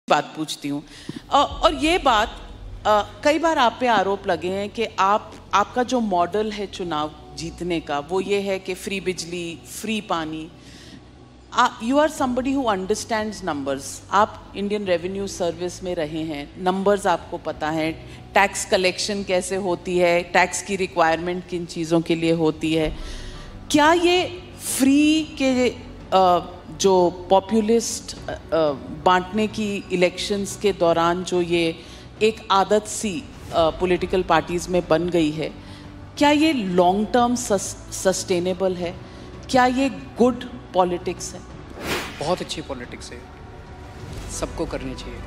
बात पूछती हूँ और ये बात कई बार आप पे आरोप लगे हैं कि आपका जो मॉडल है चुनाव जीतने का वो ये है कि फ्री बिजली, फ्री पानी। You are somebody who understands numbers. आप इंडियन रेवेन्यू सर्विस में रहे हैं, नंबर्स आपको पता है, टैक्स कलेक्शन कैसे होती है, टैक्स की रिक्वायरमेंट किन चीज़ों के लिए होती है। क्या ये फ्री के जो पॉपुलिस्ट बांटने की इलेक्शंस के दौरान जो ये एक आदत सी पॉलिटिकल पार्टीज़ में बन गई है, क्या ये लॉन्ग टर्म सस्टेनेबल है? क्या ये गुड पॉलिटिक्स है? बहुत अच्छी पॉलिटिक्स है, सबको करनी चाहिए।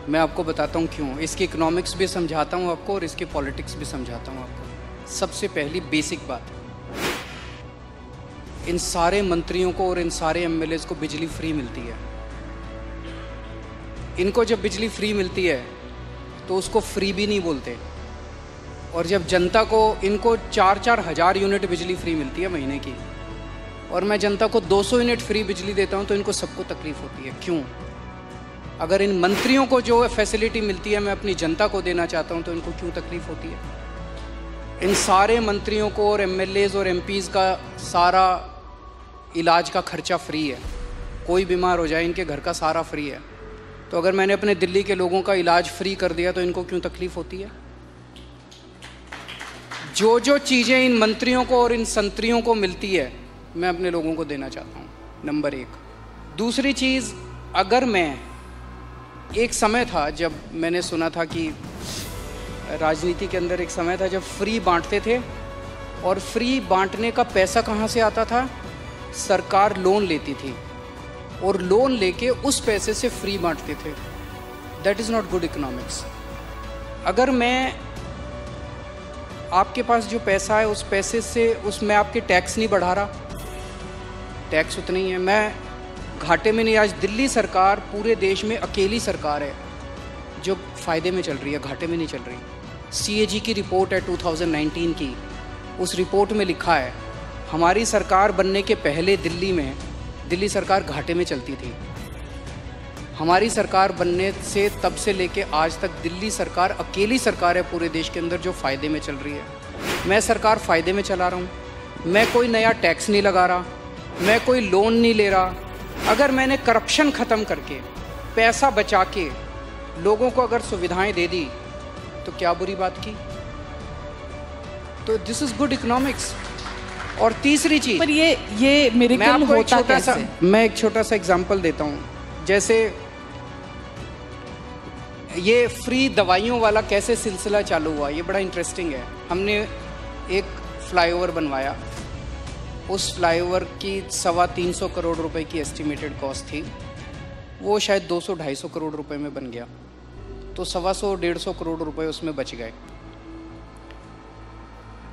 मैं आपको बताता हूँ क्यों। इसकी इकोनॉमिक्स भी समझाता हूँ आपको और इसकी पॉलिटिक्स भी समझाता हूँ आपको। सबसे पहली बेसिक बात, इन सारे मंत्रियों को और इन सारे एमएलएज को बिजली फ्री मिलती है। इनको जब बिजली फ्री मिलती है तो उसको फ्री भी नहीं बोलते, और जब जनता को, इनको 4-4 हज़ार यूनिट बिजली फ्री मिलती है महीने की, और मैं जनता को 200 यूनिट फ्री बिजली देता हूं तो इनको सबको तकलीफ होती है। क्यों? अगर इन मंत्रियों को जो फैसिलिटी मिलती है मैं अपनी जनता को देना चाहता हूं तो इनको क्यों तकलीफ होती है? इन सारे मंत्रियों को और एमएलएज और एमपीज़ का सारा इलाज का खर्चा फ्री है। कोई बीमार हो जाए इनके घर का सारा फ्री है। तो अगर मैंने अपने दिल्ली के लोगों का इलाज फ्री कर दिया तो इनको क्यों तकलीफ होती है? जो जो चीज़ें इन मंत्रियों को और इन संतरियों को मिलती है मैं अपने लोगों को देना चाहता हूँ, नंबर 1। दूसरी चीज़, अगर मैं, एक समय था जब मैंने सुना था कि राजनीति के अंदर एक समय था जब फ्री बांटते थे, और फ्री बांटने का पैसा कहाँ से आता था? सरकार लोन लेती थी और लोन लेके उस पैसे से फ्री बांटते थे। That is not good economics. अगर मैं, आपके पास जो पैसा है उस पैसे से, उसमें आपके टैक्स नहीं बढ़ा रहा, टैक्स उतना ही है, मैं घाटे में नहीं। आज दिल्ली सरकार पूरे देश में अकेली सरकार है जो फ़ायदे में चल रही है, घाटे में नहीं चल रही। CAG की रिपोर्ट है 2019 की, उस रिपोर्ट में लिखा है हमारी सरकार बनने के पहले दिल्ली सरकार घाटे में चलती थी। हमारी सरकार बनने से तब से लेके आज तक दिल्ली सरकार अकेली सरकार है पूरे देश के अंदर जो फ़ायदे में चल रही है। मैं सरकार फ़ायदे में चला रहा हूँ, मैं कोई नया टैक्स नहीं लगा रहा, मैं कोई लोन नहीं ले रहा। अगर मैंने करप्शन ख़त्म करके, पैसा बचा के लोगों को अगर सुविधाएं दे दी तो क्या बुरी बात की? तो दिस इज़ गुड इकोनॉमिक्स। और तीसरी चीज़, पर ये मिरेकल होता कैसे? मैं एक छोटा सा एग्जांपल देता हूँ। जैसे ये फ्री दवाइयों वाला कैसे सिलसिला चालू हुआ, ये बड़ा इंटरेस्टिंग है। हमने एक फ्लाईओवर बनवाया, उस फ्लाईओवर की 325 करोड़ रुपए की एस्टिमेटेड कॉस्ट थी, वो शायद 200-250 करोड़ रुपए में बन गया, तो 125 करोड़ रुपए उसमें बच गए।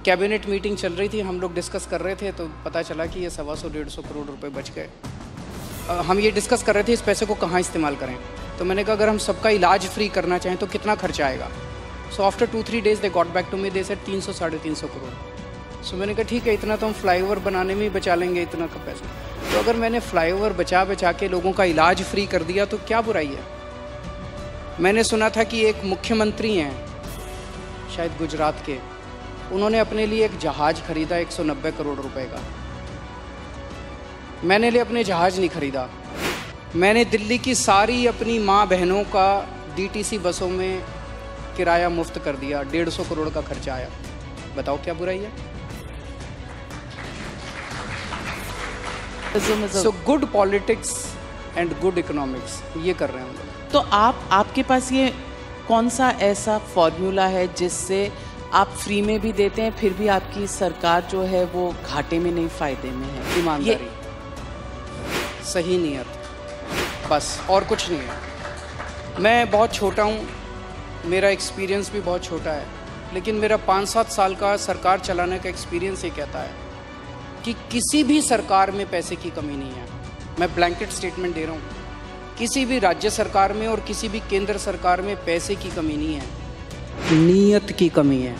कैबिनेट मीटिंग चल रही थी, हम लोग डिस्कस कर रहे थे, तो पता चला कि ये 125 करोड़ रुपए बच गए। हम ये डिस्कस कर रहे थे इस पैसे को कहाँ इस्तेमाल करें। तो मैंने कहा अगर हम सबका इलाज फ्री करना चाहें तो कितना खर्चा आएगा? So after 2-3 days they got back to me, they said 300-350 crore. So मैंने कहा ठीक है, इतना तो हम फ्लाईओवर बनाने में ही बचा लेंगे, इतना का पैसा। तो अगर मैंने फ्लाईओवर बचा के लोगों का इलाज फ्री कर दिया तो क्या बुराई है? मैंने सुना था कि एक मुख्यमंत्री हैं शायद गुजरात के, उन्होंने अपने लिए एक जहाज़ खरीदा 190 करोड़ रुपए का। मैंने लिए अपने जहाज़ नहीं खरीदा, मैंने दिल्ली की सारी अपनी माँ बहनों का DTC बसों में किराया मुफ्त कर दिया, 150 करोड़ का खर्चा आया। बताओ क्या बुराई है? So good politics and good economics, ये कर रहे हैं हम लोग। तो आपके पास ये कौन सा ऐसा फॉर्मूला है जिससे आप फ्री में भी देते हैं फिर भी आपकी सरकार जो है वो घाटे में नहीं, फायदे में है? ईमानदारी, सही नियत, बस, और कुछ नहीं है। मैं बहुत छोटा हूँ, मेरा एक्सपीरियंस भी बहुत छोटा है, लेकिन मेरा 5-7 साल का सरकार चलाने का एक्सपीरियंस ये कहता है कि किसी भी सरकार में पैसे की कमी नहीं है। मैं ब्लैंकेट स्टेटमेंट दे रहा हूँ, किसी भी राज्य सरकार में और किसी भी केंद्र सरकार में पैसे की कमी नहीं है, नीयत की कमी है।